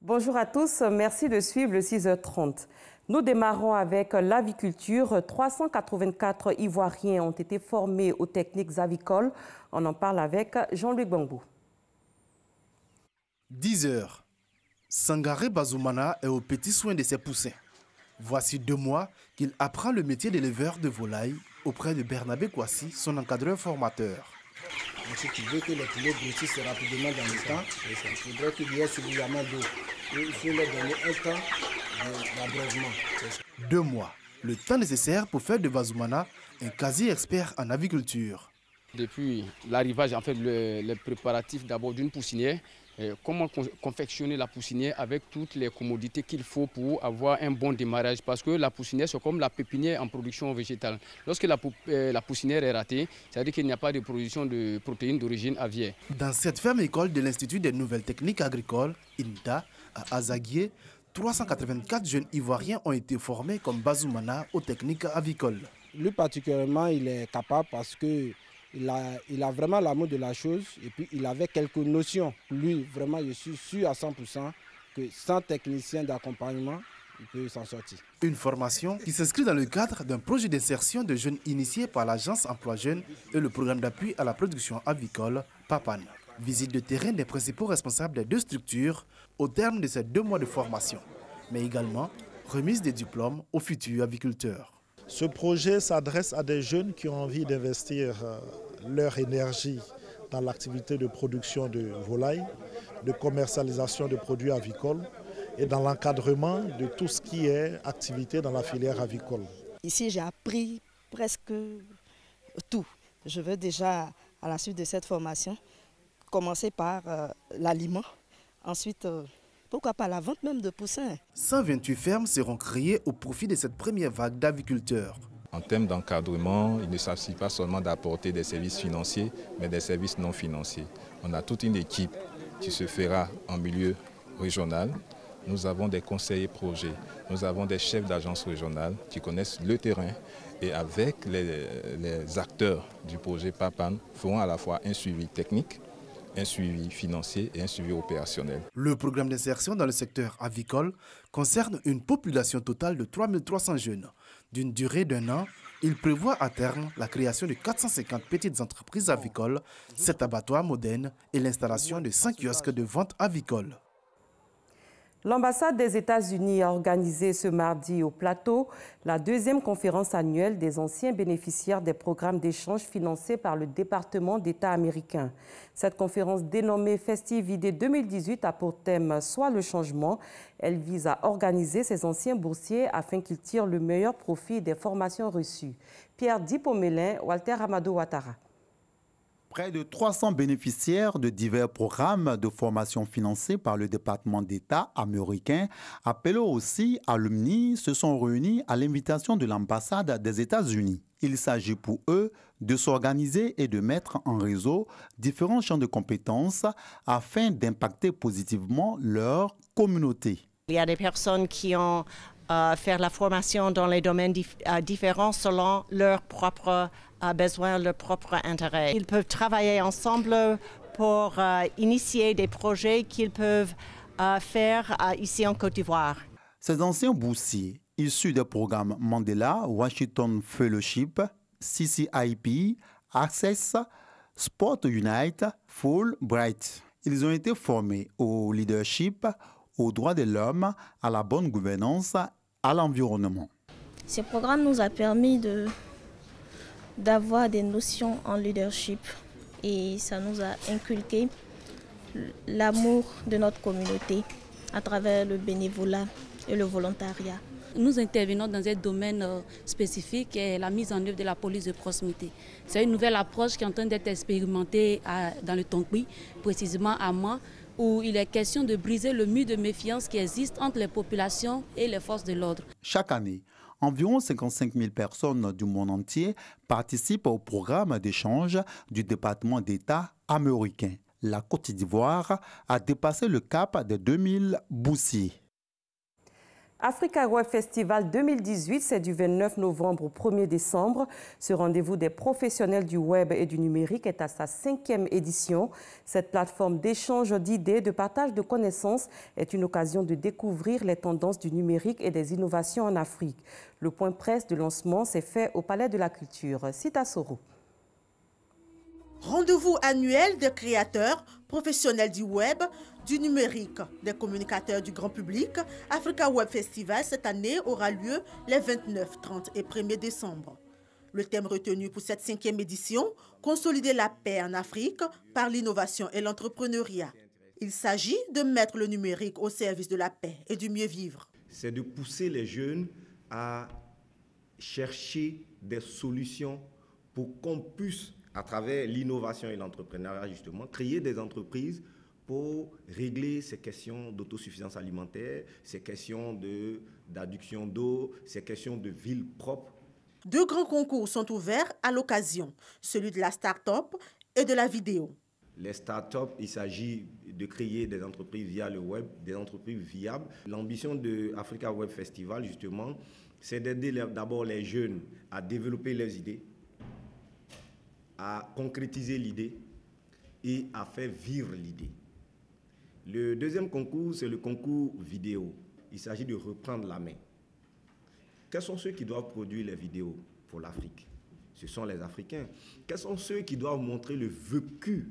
Bonjour à tous, merci de suivre le 6h30. Nous démarrons avec l'aviculture. 384 Ivoiriens ont été formés aux techniques avicoles. On en parle avec Jean-Luc Bambou. 10 heures. Sangaré Bazoumana est aux petits soins de ses poussins. Voici 2 mois qu'il apprend le métier d'éleveur de volailles auprès de Bernabé Kouassi, son encadreur formateur. Si tu veux que les poulets grossissent rapidement dans le temps, il faudrait qu'il y ait suffisamment d'eau. Il faut leur donner un temps d'abreuvement. 2 mois, le temps nécessaire pour faire de Bazoumana un quasi-expert en aviculture. Depuis l'arrivage, en fait, les préparatifs d'abord d'une poussinière, comment confectionner la poussinière avec toutes les commodités qu'il faut pour avoir un bon démarrage. Parce que la poussinière, c'est comme la pépinière en production végétale. Lorsque la poussinière est ratée, c'est-à-dire qu'il n'y a pas de production de protéines d'origine aviaire. Dans cette ferme école de l'Institut des nouvelles techniques agricoles, INTA, à Azaguié, 384 jeunes Ivoiriens ont été formés comme Bazoumana aux techniques avicoles. Lui particulièrement, il est capable parce que il a vraiment l'amour de la chose et puis il avait quelques notions. Lui, vraiment, je suis sûr à 100% que sans technicien d'accompagnement, il peut s'en sortir. Une formation qui s'inscrit dans le cadre d'un projet d'insertion de jeunes initié par l'Agence Emploi Jeunes et le programme d'appui à la production avicole, PAPAN. Visite de terrain des principaux responsables des 2 structures au terme de ces 2 mois de formation, mais également remise des diplômes aux futurs aviculteurs. Ce projet s'adresse à des jeunes qui ont envie d'investir leur énergie dans l'activité de production de volailles, de commercialisation de produits avicoles et dans l'encadrement de tout ce qui est activité dans la filière avicole. Ici, j'ai appris presque tout. Je veux déjà, à la suite de cette formation, commencer par l'aliment, ensuite pourquoi pas la vente même de poussins. 128 fermes seront créées au profit de cette première vague d'aviculteurs. En termes d'encadrement, il ne s'agit pas seulement d'apporter des services financiers, mais des services non financiers. On a toute une équipe qui se fera en milieu régional. Nous avons des conseillers projets, nous avons des chefs d'agence régionale qui connaissent le terrain et avec les acteurs du projet PAPAN feront à la fois un suivi technique, un suivi financier et un suivi opérationnel. Le programme d'insertion dans le secteur avicole concerne une population totale de 3300 jeunes. D'une durée d'1 an, il prévoit à terme la création de 450 petites entreprises avicoles, 7 abattoirs modernes et l'installation de 5 kiosques de vente avicole. L'ambassade des États-Unis a organisé ce mardi au Plateau la 2e conférence annuelle des anciens bénéficiaires des programmes d'échange financés par le département d'État américain. Cette conférence dénommée Festive Idée 2018 a pour thème « Soit le changement ». Elle vise à organiser ces anciens boursiers afin qu'ils tirent le meilleur profit des formations reçues. Pierre Dipomélin, Walter Amadou Ouattara. Près de 300 bénéficiaires de divers programmes de formation financés par le département d'État américain, appelés aussi alumni, se sont réunis à l'invitation de l'ambassade des États-Unis. Il s'agit pour eux de s'organiser et de mettre en réseau différents champs de compétences afin d'impacter positivement leur communauté. Il y a des personnes qui ont fait la formation dans les domaines différents selon leurs propres besoins, leurs propres intérêts. Ils peuvent travailler ensemble pour initier des projets qu'ils peuvent faire ici en Côte d'Ivoire. Ces anciens boursiers, issus des programmes Mandela, Washington Fellowship, CCIP, Access, Sport Unite, Fulbright. Ils ont été formés au leadership, aux droits de l'homme, à la bonne gouvernance, à l'environnement. Ce programme nous a permis d'avoir des notions en leadership et ça nous a inculqué l'amour de notre communauté à travers le bénévolat et le volontariat. Nous intervenons dans un domaine spécifique qui est la mise en œuvre de la police de proximité. C'est une nouvelle approche qui est en train d'être expérimentée dans le Tonkoui, précisément à Moi, où il est question de briser le mur de méfiance qui existe entre les populations et les forces de l'ordre. Chaque année, environ 55 000 personnes du monde entier participent au programme d'échange du département d'État américain. La Côte d'Ivoire a dépassé le cap des 2000 boursiers. Africa Web Festival 2018, c'est du 29 novembre au 1er décembre. Ce rendez-vous des professionnels du web et du numérique est à sa 5e édition. Cette plateforme d'échange d'idées, de partage de connaissances est une occasion de découvrir les tendances du numérique et des innovations en Afrique. Le point presse de lancement s'est fait au Palais de la Culture. Sita Soro. Rendez-vous annuel des créateurs, professionnels du web, du numérique, des communicateurs du grand public, Africa Web Festival cette année aura lieu les 29, 30 et 1er décembre. Le thème retenu pour cette 5e édition, consolider la paix en Afrique par l'innovation et l'entrepreneuriat. Il s'agit de mettre le numérique au service de la paix et du mieux vivre. C'est de pousser les jeunes à chercher des solutions pour qu'on puisse, à travers l'innovation et l'entrepreneuriat justement, créer des entreprises pour régler ces questions d'autosuffisance alimentaire, ces questions d'adduction d'eau, ces questions de ville propre. 2 grands concours sont ouverts à l'occasion, celui de la start-up et de la vidéo. Les start-up, il s'agit de créer des entreprises via le web, des entreprises viables. L'ambition de Africa Web Festival, justement, c'est d'aider d'abord les jeunes à développer leurs idées, à concrétiser l'idée et à faire vivre l'idée. Le deuxième concours, c'est le concours vidéo. Il s'agit de reprendre la main. Quels sont ceux qui doivent produire les vidéos pour l'Afrique? Ce sont les Africains. Quels sont ceux qui doivent montrer le vécu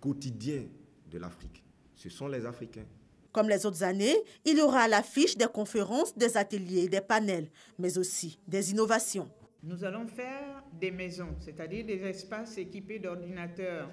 quotidien de l'Afrique? Ce sont les Africains. Comme les autres années, il y aura à l'affiche des conférences, des ateliers, des panels, mais aussi des innovations. Nous allons faire des maisons, c'est-à-dire des espaces équipés d'ordinateurs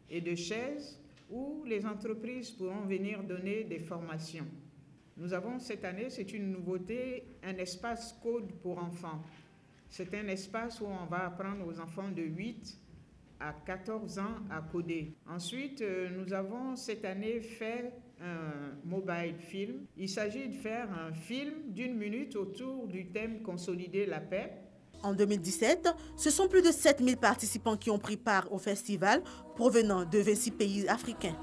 et de chaises où les entreprises pourront venir donner des formations. Nous avons cette année, c'est une nouveauté, un espace code pour enfants. C'est un espace où on va apprendre aux enfants de 8 à 14 ans à coder. Ensuite, nous avons cette année fait un mobile film. Il s'agit de faire un film d'1 minute autour du thème « Consolider la paix ». En 2017, ce sont plus de 7000 participants qui ont pris part au festival provenant de 26 pays africains.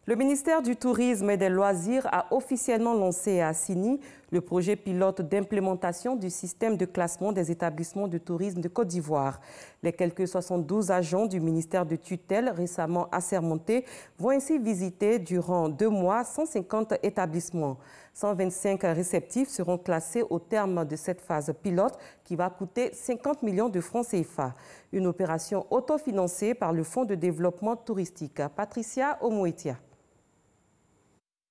Le ministère du Tourisme et des Loisirs a officiellement lancé à Assini le projet pilote d'implémentation du système de classement des établissements de tourisme de Côte d'Ivoire. Les quelques 72 agents du ministère de tutelle récemment assermentés vont ainsi visiter durant 2 mois 150 établissements. 125 réceptifs seront classés au terme de cette phase pilote qui va coûter 50 millions de francs CFA. Une opération autofinancée par le Fonds de développement touristique. Patricia Omoetia.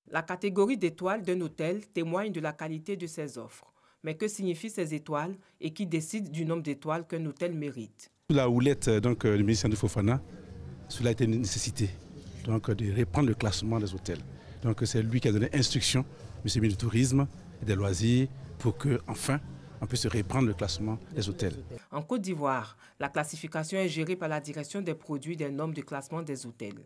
La catégorie d'étoiles d'un hôtel témoigne de la qualité de ses offres. Mais que signifient ces étoiles et qui décide du nombre d'étoiles qu'un hôtel mérite? La houlette du ministère de Fofana, cela a été une nécessité de reprendre le classement des hôtels. Donc c'est lui qui a donné instruction, M. le ministre du Tourisme et des Loisirs, pour qu'enfin on puisse reprendre le classement des hôtels. En Côte d'Ivoire, la classification est gérée par la direction des produits des normes de classement des hôtels.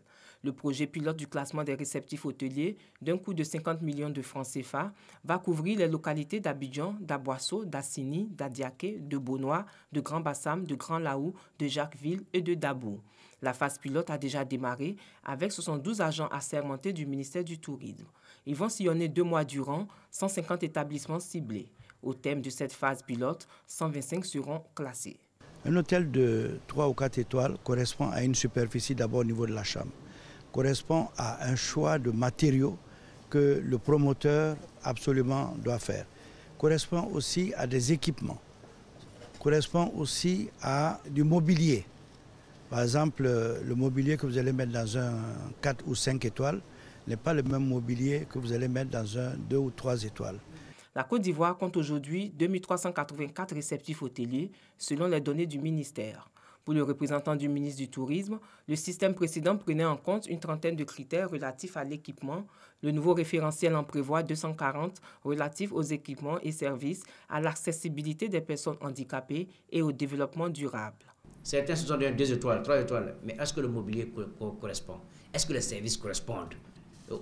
Le projet pilote du classement des réceptifs hôteliers, d'un coût de 50 millions de francs CFA, va couvrir les localités d'Abidjan, d'Aboisseau, d'Assini, d'Adiaké, de Bonois, de Grand Bassam, de Grand Laou, de Jacquesville et de Dabou. La phase pilote a déjà démarré avec 72 agents assermentés du ministère du Tourisme. Ils vont sillonner 2 mois durant 150 établissements ciblés. Au thème de cette phase pilote, 125 seront classés. Un hôtel de 3 ou 4 étoiles correspond à une superficie d'abord au niveau de la chambre, correspond à un choix de matériaux que le promoteur absolument doit faire, correspond aussi à des équipements, correspond aussi à du mobilier. Par exemple, le mobilier que vous allez mettre dans un 4 ou 5 étoiles n'est pas le même mobilier que vous allez mettre dans un 2 ou 3 étoiles. La Côte d'Ivoire compte aujourd'hui 2384 réceptifs hôteliers selon les données du ministère. Pour le représentant du ministre du Tourisme, le système précédent prenait en compte une trentaine de critères relatifs à l'équipement. Le nouveau référentiel en prévoit 240 relatifs aux équipements et services, à l'accessibilité des personnes handicapées et au développement durable. Certains se sont donnés 2 étoiles, 3 étoiles, mais est-ce que le mobilier correspond? Est-ce que les services correspondent?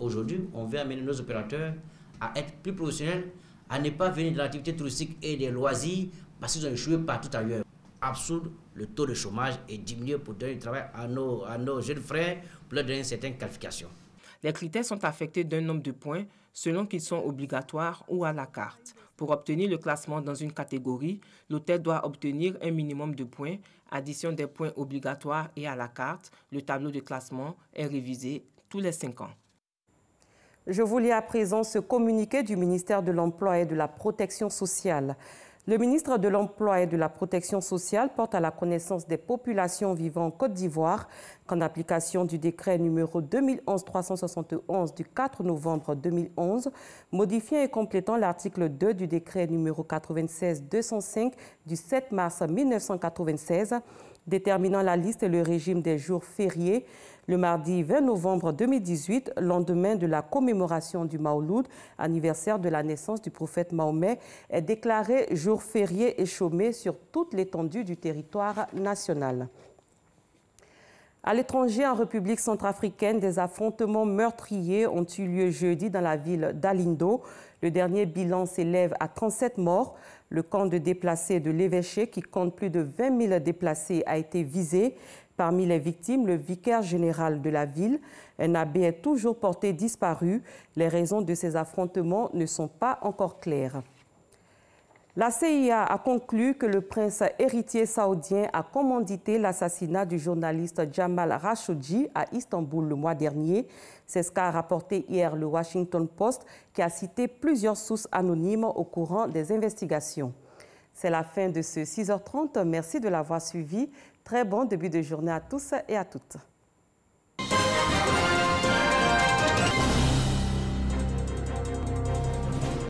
Aujourd'hui, on veut amener nos opérateurs à être plus professionnels, à ne pas venir de l'activité touristique et des loisirs parce qu'ils ont échoué partout ailleurs. Absoudre le taux de chômage et diminuer pour donner du travail à nos jeunes frères pour leur donner certaines qualifications. Les critères sont affectés d'un nombre de points selon qu'ils sont obligatoires ou à la carte. Pour obtenir le classement dans une catégorie, l'hôtel doit obtenir un minimum de points, addition des points obligatoires et à la carte. Le tableau de classement est révisé tous les 5 ans. Je vous lis à présent ce communiqué du ministère de l'Emploi et de la Protection sociale. Le ministre de l'Emploi et de la Protection sociale porte à la connaissance des populations vivant en Côte d'Ivoire qu'en application du décret numéro 2011-371 du 4 novembre 2011, modifiant et complétant l'article 2 du décret numéro 96-205 du 7 mars 1996, déterminant la liste et le régime des jours fériés, le mardi 20 novembre 2018, lendemain de la commémoration du Mawloud, anniversaire de la naissance du prophète Mahomet, est déclaré jour férié et chômé sur toute l'étendue du territoire national. À l'étranger, en République centrafricaine, des affrontements meurtriers ont eu lieu jeudi dans la ville d'Alindo. Le dernier bilan s'élève à 37 morts. Le camp de déplacés de l'évêché, qui compte plus de 20 000 déplacés, a été visé. Parmi les victimes, le vicaire général de la ville. Un abbé est toujours porté disparu. Les raisons de ces affrontements ne sont pas encore claires. La CIA a conclu que le prince héritier saoudien a commandité l'assassinat du journaliste Jamal Khashoggi à Istanbul le mois dernier. C'est ce qu'a rapporté hier le Washington Post, qui a cité plusieurs sources anonymes au courant des investigations. C'est la fin de ce 6h30. Merci de l'avoir suivi. Très bon début de journée à tous et à toutes.